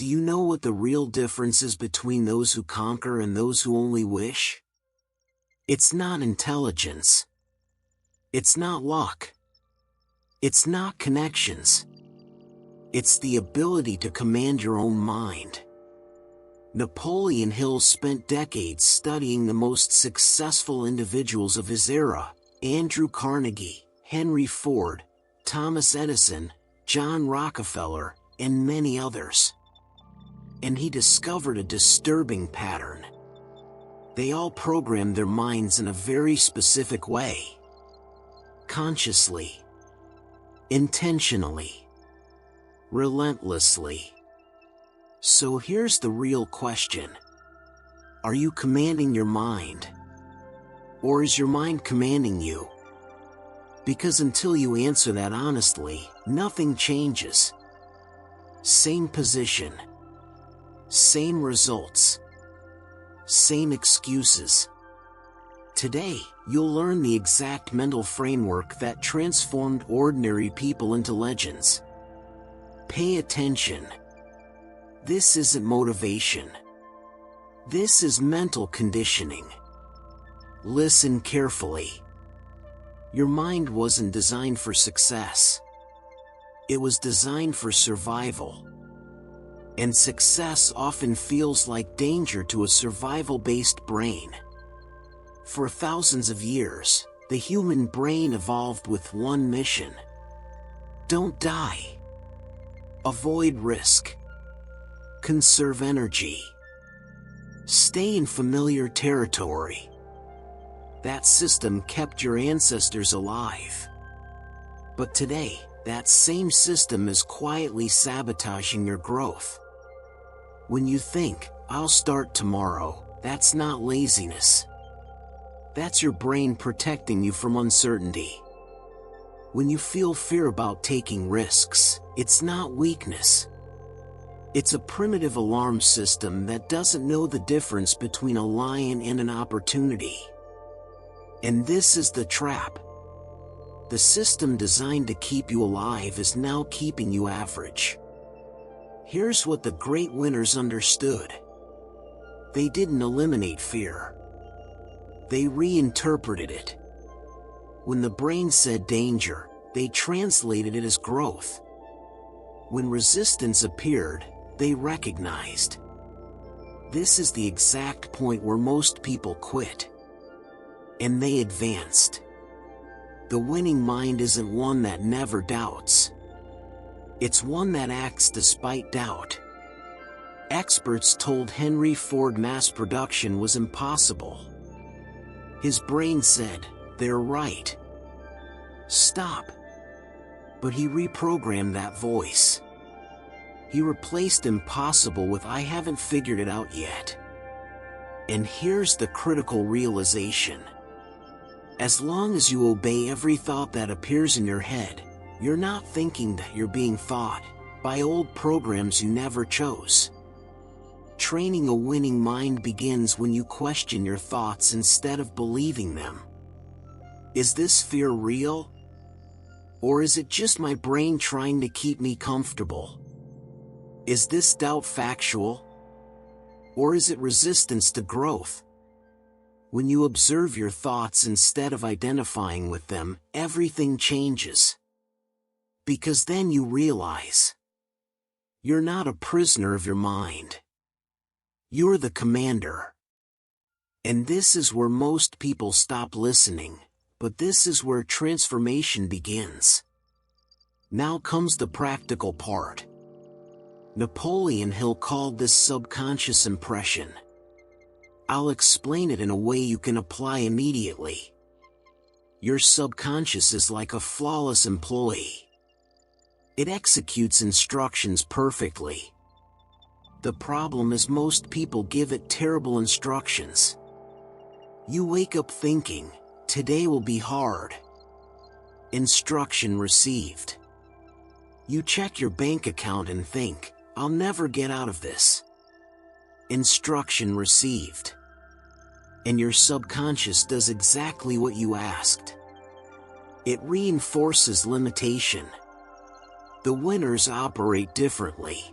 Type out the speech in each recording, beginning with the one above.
Do you know what the real difference is between those who conquer and those who only wish? It's not intelligence. It's not luck. It's not connections. It's the ability to command your own mind. Napoleon Hill spent decades studying the most successful individuals of his era: Andrew Carnegie, Henry Ford, Thomas Edison, John Rockefeller, and many others. And he discovered a disturbing pattern. They all programmed their minds in a very specific way. Consciously, intentionally, relentlessly. So here's the real question. Are you commanding your mind? Or is your mind commanding you? Because until you answer that honestly, nothing changes. Same position. Same results. Same excuses. Today, you'll learn the exact mental framework that transformed ordinary people into legends. Pay attention. This isn't motivation. This is mental conditioning. Listen carefully. Your mind wasn't designed for success. It was designed for survival. And success often feels like danger to a survival-based brain. For thousands of years, the human brain evolved with one mission. Don't die. Avoid risk. Conserve energy. Stay in familiar territory. That system kept your ancestors alive. But today, that same system is quietly sabotaging your growth. When you think, "I'll start tomorrow," that's not laziness. That's your brain protecting you from uncertainty. When you feel fear about taking risks, it's not weakness. It's a primitive alarm system that doesn't know the difference between a lion and an opportunity. And this is the trap. The system designed to keep you alive is now keeping you average. Here's what the great winners understood. They didn't eliminate fear. They reinterpreted it. When the brain said danger, they translated it as growth. When resistance appeared, they recognized. This is the exact point where most people quit. And they advanced. The winning mind isn't one that never doubts. It's one that acts despite doubt. Experts told Henry Ford mass production was impossible. His brain said, "They're right. Stop." But he reprogrammed that voice. He replaced impossible with "I haven't figured it out yet." And here's the critical realization. As long as you obey every thought that appears in your head, you're not thinking that you're being thought by old programs you never chose. Training a winning mind begins when you question your thoughts instead of believing them. Is this fear real? Or is it just my brain trying to keep me comfortable? Is this doubt factual? Or is it resistance to growth? When you observe your thoughts instead of identifying with them, everything changes. Because then you realize you're not a prisoner of your mind. You're the commander. And this is where most people stop listening, but this is where transformation begins. Now comes the practical part. Napoleon Hill called this subconscious impression. I'll explain it in a way you can apply immediately. Your subconscious is like a flawless employee. It executes instructions perfectly. The problem is most people give it terrible instructions. You wake up thinking, "Today will be hard." Instruction received. You check your bank account and think, "I'll never get out of this." Instruction received. And your subconscious does exactly what you asked. It reinforces limitation. The winners operate differently.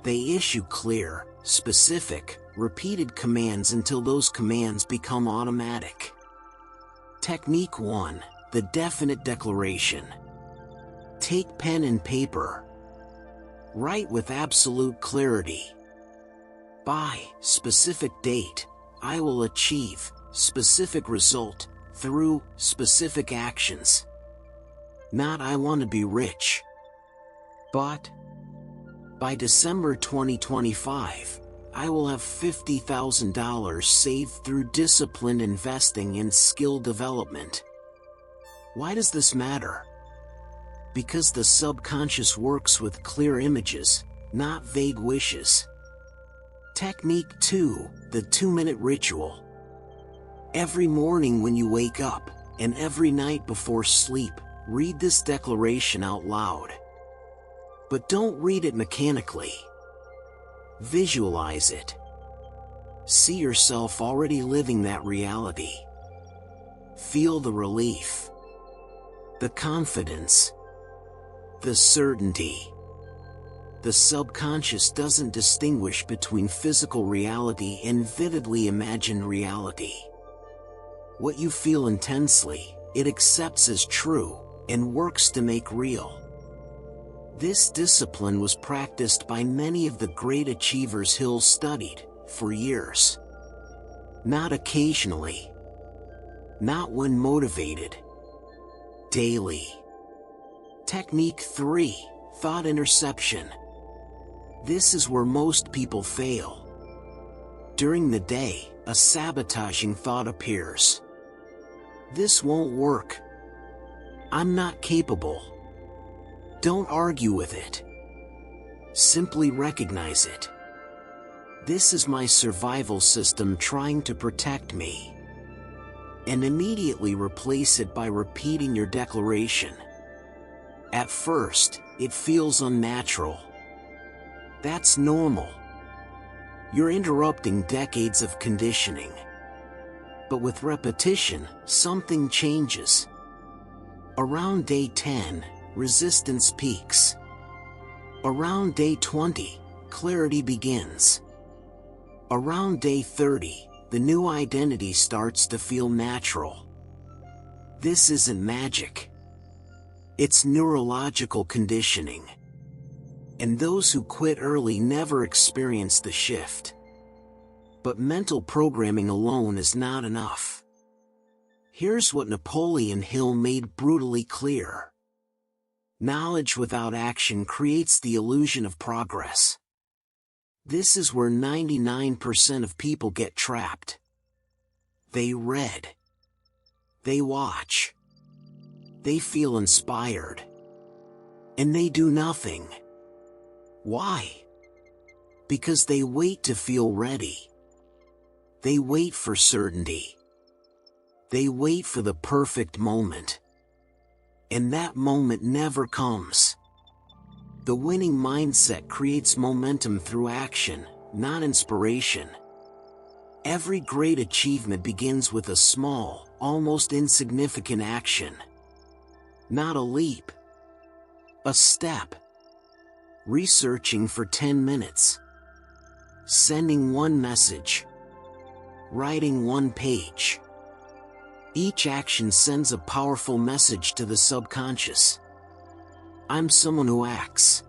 They issue clear, specific, repeated commands until those commands become automatic. Technique 1. The definite declaration. Take pen and paper. Write with absolute clarity. By specific date, I will achieve specific result through specific actions. Not I want to be rich, but by December 2025, I will have $50,000 saved through disciplined investing and skill development. Why does this matter? Because the subconscious works with clear images, not vague wishes. Technique 2. The 2-minute ritual. Every morning when you wake up, and every night before sleep, read this declaration out loud. But don't read it mechanically. Visualize it. See yourself already living that reality. Feel the relief, the confidence, the certainty. The subconscious doesn't distinguish between physical reality and vividly imagined reality. What you feel intensely, it accepts as true, and works to make real. This discipline was practiced by many of the great achievers Hill studied for years. Not occasionally. Not when motivated. Daily. Technique 3. Thought interception. This is where most people fail. During the day, a sabotaging thought appears. This won't work. I'm not capable. Don't argue with it. Simply recognize it. This is my survival system trying to protect me. And immediately replace it by repeating your declaration. At first, it feels unnatural. That's normal. You're interrupting decades of conditioning. But with repetition, something changes. Around day 10, resistance peaks. Around day 20, clarity begins. Around day 30, the new identity starts to feel natural. This isn't magic. It's neurological conditioning. And those who quit early never experience the shift. But mental programming alone is not enough. Here's what Napoleon Hill made brutally clear. Knowledge without action creates the illusion of progress. This is where 99% of people get trapped. They read. They watch. They feel inspired. And they do nothing. Why? Because they wait to feel ready. They wait for certainty. They wait for the perfect moment. And that moment never comes. The winning mindset creates momentum through action, not inspiration. Every great achievement begins with a small, almost insignificant action. Not a leap. A step. Researching for 10 minutes. Sending one message. Writing one page. Each action sends a powerful message to the subconscious. I'm someone who acts.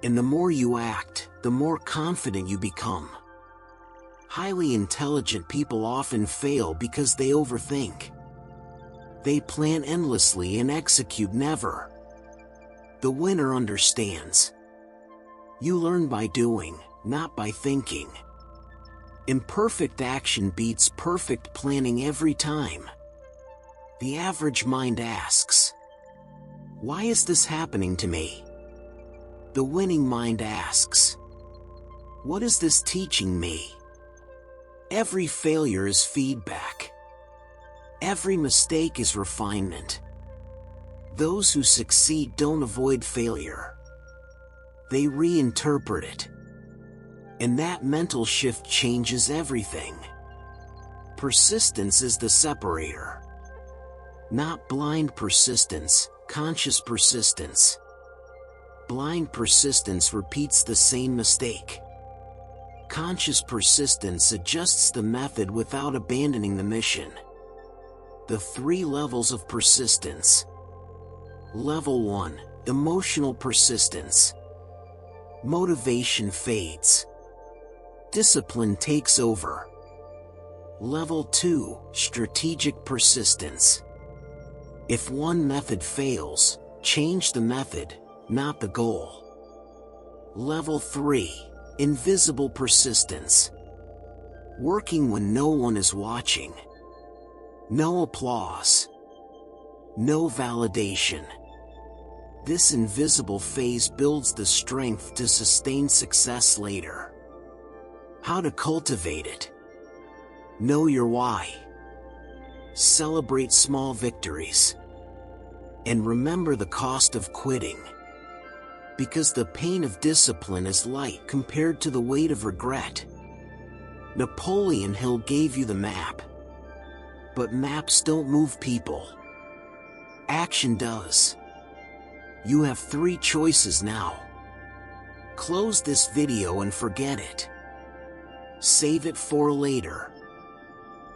And the more you act, the more confident you become. Highly intelligent people often fail because they overthink. They plan endlessly and execute never. The winner understands. You learn by doing, not by thinking. Imperfect action beats perfect planning every time. The average mind asks, why is this happening to me? The winning mind asks, what is this teaching me? Every failure is feedback. Every mistake is refinement. Those who succeed don't avoid failure. They reinterpret it. And that mental shift changes everything. Persistence is the separator. Not blind persistence, conscious persistence. Blind persistence repeats the same mistake. Conscious persistence adjusts the method without abandoning the mission. The 3 levels of persistence. Level 1, emotional persistence. Motivation fades. Discipline takes over. Level 2, strategic persistence. If one method fails, change the method, not the goal. Level 3, invisible persistence. Working when no one is watching. No applause. No validation. This invisible phase builds the strength to sustain success later. How to cultivate it. Know your why. Celebrate small victories. And remember the cost of quitting. Because the pain of discipline is light compared to the weight of regret. Napoleon Hill gave you the map. But maps don't move people. Action does. You have 3 choices now. Close this video and forget it. Save it for later.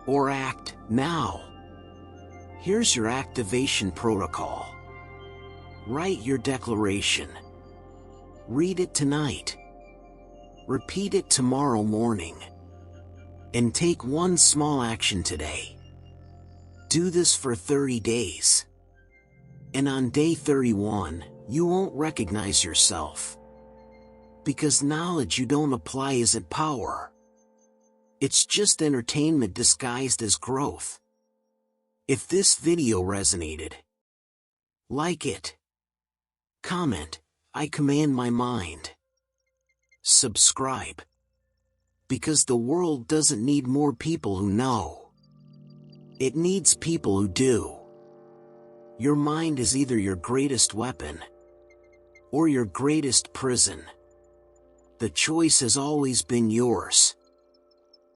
Or act now. Here's your activation protocol. Write your declaration. Read it tonight. Repeat it tomorrow morning. And take one small action today. Do this for 30 days. And on day 31, you won't recognize yourself. Because knowledge you don't apply isn't power. It's just entertainment disguised as growth. If this video resonated, like it. Comment, I command my mind. Subscribe. Because the world doesn't need more people who know. It needs people who do. Your mind is either your greatest weapon or your greatest prison. The choice has always been yours.